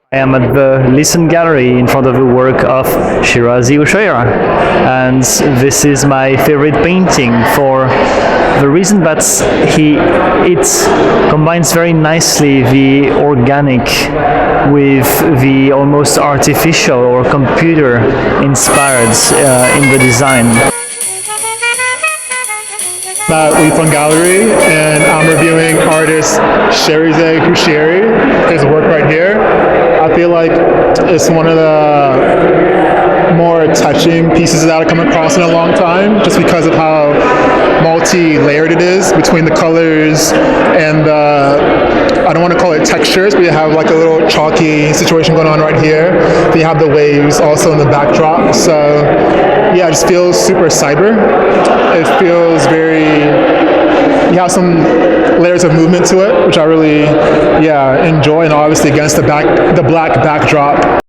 I am at the Lisson Gallery in front of the work of Shizareh Houshiary, and this is my favorite painting for the reason that it combines very nicely the organic with the almost artificial or computer inspired in the design. At Lisson Gallery, and I'm reviewing artist Shizareh Houshiary, his work right here. I feel like it's one of the more touching pieces that I've come across in a long time, just because of how multi-layered it is between the colors and I don't want to call it textures, but you have like a little chalky situation going on right here. Then you have the waves also in the backdrop. So yeah, it just feels super cyber. It feels very, you have some layers of movement to it, which I really enjoy, and obviously against the black backdrop.